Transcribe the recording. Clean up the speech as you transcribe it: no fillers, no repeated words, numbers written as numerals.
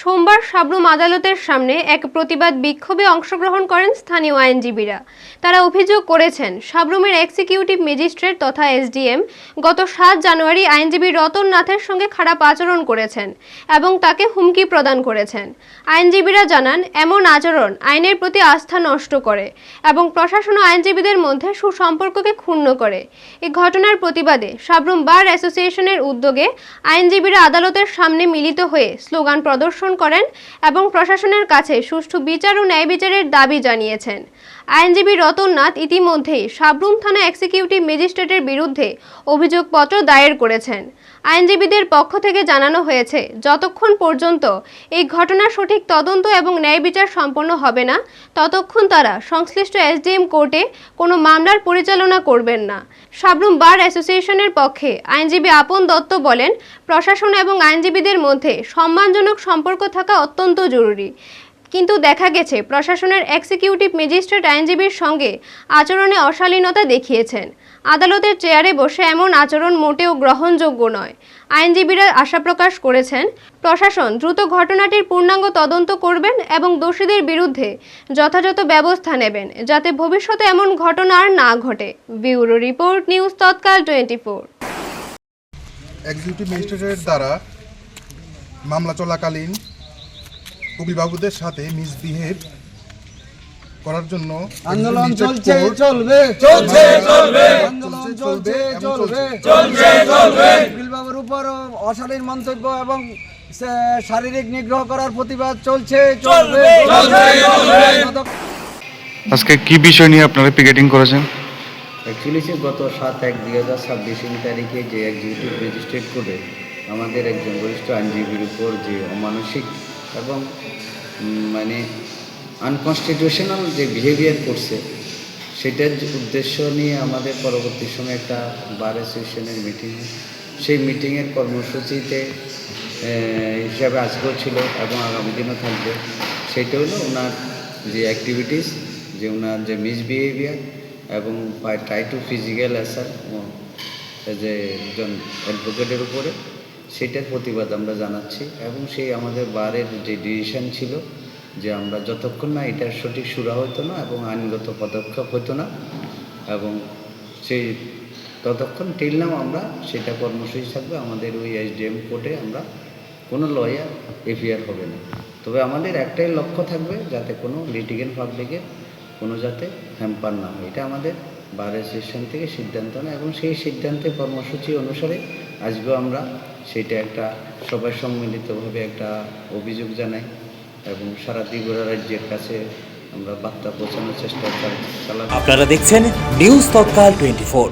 সোমবার সাবরুম আদালতের সামনে এক প্রতিবাদ বিক্ষোভে অংশগ্রহণ করেন স্থানীয় আইনজীবীরা। তারা অভিযোগ করেছেন, সাবরুমের এক্সিকিউটিভ ম্যাজিস্ট্রেট তথা এসডিএম গত 7 জানুয়ারি আইনজীবী রতন নাথের সঙ্গে খারাপ আচরণ করেছেন এবং তাকে হুমকি প্রদান করেছেন। আইনজীবীরা জানান, এমন আচরণ আইনের প্রতি আস্থা নষ্ট করে এবং প্রশাসন ও আইনজীবীদের মধ্যে সুসম্পর্ককে ক্ষুণ্ণ করে। এই ঘটনার প্রতিবাদে সাবরুম বার অ্যাসোসিয়েশনের উদ্যোগে আইনজীবীরা আদালতের সামনে মিলিত হয়ে স্লোগান প্রদর্শন করেন এবং প্রশাসনের কাছে সুষ্ঠু বিচার ও ন্যায় বিচারের দাবি জানিয়েছেন। আইনজীবী রতন নাথ ইতিমধ্যেই সাবরুম থানা এক্সিকিউটিভ ম্যাজিস্ট্রেটের বিরুদ্ধে অভিযোগপত্র দায়ের করেছেন। আইনজীবীদের পক্ষ থেকে জানানো হয়েছে, যতক্ষণ পর্যন্ত এই ঘটনার সঠিক তদন্ত এবং ন্যায় বিচার সম্পন্ন হবে না, ততক্ষণ তারা সংশ্লিষ্ট এসডিএম কোর্টে কোনো মামলার পরিচালনা করবেন না। সাবরুম বার অ্যাসোসিয়েশনের পক্ষে আইনজীবী আপন দত্ত বলেন, প্রশাসন এবং আইনজীবীদের মধ্যে সম্মানজনক সম্পর্ক থাকা অত্যন্ত জরুরি। কিন্তু দেখা গেছে প্রশাসনের এক্সিকিউটিভ ম্যাজিস্ট্রেট আইনজীবীর সঙ্গে আচরণে অশালীনতা দেখিয়েছেন। আদালতের চেয়ারে বসে এমন আচরণ মোটেও গ্রহণযোগ্য নয়। আইনজীবীরা আশা প্রকাশ করেছেন, প্রশাসন দ্রুত ঘটনাটির পূর্ণাঙ্গ তদন্ত করবেন এবং দোষীদের বিরুদ্ধে যথাযথ ব্যবস্থা নেবেন, যাতে ভবিষ্যতে এমন ঘটনা আর না ঘটে। ব্যুরো রিপোর্ট, নিউজ তৎকাল 24। এক্সিকিউটিভ ম্যাজিস্ট্রেটের দ্বারা মামলা চলাকালীন উকিলবাবুদের সাথে মিসবিহেভ করার জন্য আন্দোলন চলছে চলবে চলছে চলবে আন্দোলন চলছে চলবে চলছে চলবে উকিলবাবুর উপর অশালীন মন্তব্য এবং শারীরিক নিগ্রহ করার প্রতিবাদ চলছে চলবে চলবে। আজকে কি বিষয় নিয়ে আপনারা পিকেটিং করেছেন? অ্যাকচুয়ালি গত 7/1/2026 তারিখে যে এক্সিকিউটিভ ম্যাজিস্ট্রেট কোর্টে আমাদের একজন বরিষ্ঠ আইনজীবীর উপর যে অমানসিক এবং মানে আনকনস্টিটিউশনাল যে বিহেভিয়ার করছে, সেটার উদ্দেশ্য নিয়ে আমাদের পরবর্তী সময় একটা বার অ্যাসোসিয়েশনের মিটিং, সেই মিটিংয়ের কর্মসূচিতে হিসাবে আজকেও ছিল এবং আগামী দিনও থাকবে। সেটা হলো ওনার যে অ্যাক্টিভিটিস, যে ওনার যে মিসবিহেভিয়ার এবং by try to physical assault যে একজন অ্যাডভোকেটের উপরে, সেটার প্রতিবাদ আমরা জানাচ্ছি। এবং সেই আমাদের বারের যে ডিসিশন ছিল যে আমরা যতক্ষণ না এটার সঠিক সুরা হতো না এবং আইনগত পদক্ষেপ হতো না, এবং সেই ততক্ষণ টিল নাও আমরা সেটা কর্মসূচি থাকবে আমাদের ওই এসডিএম কোর্টে। আমরা কোনো লয়ার এফআইআর হবে না, তবে আমাদের একটাই লক্ষ্য থাকবে যাতে কোনো লিটিগেন্ট পাবলিকের কোনো যাতে হ্যাম্পার না হয়। এটা আমাদের বার অ্যাসোসিয়েশন থেকে সিদ্ধান্ত নেয় এবং সেই সিদ্ধান্তের কর্মসূচি অনুসারে আজকেও আমরা সেটা একটা সবাই সম্মিলিতভাবে একটা অভিযোগ জানাই এবং সারা ত্রিপুরা রাজ্যের কাছে আমরা বার্তা পৌঁছানোর চেষ্টা চালাচ্ছি। আপনারা দেখছেন নিউজ তৎকাল 24।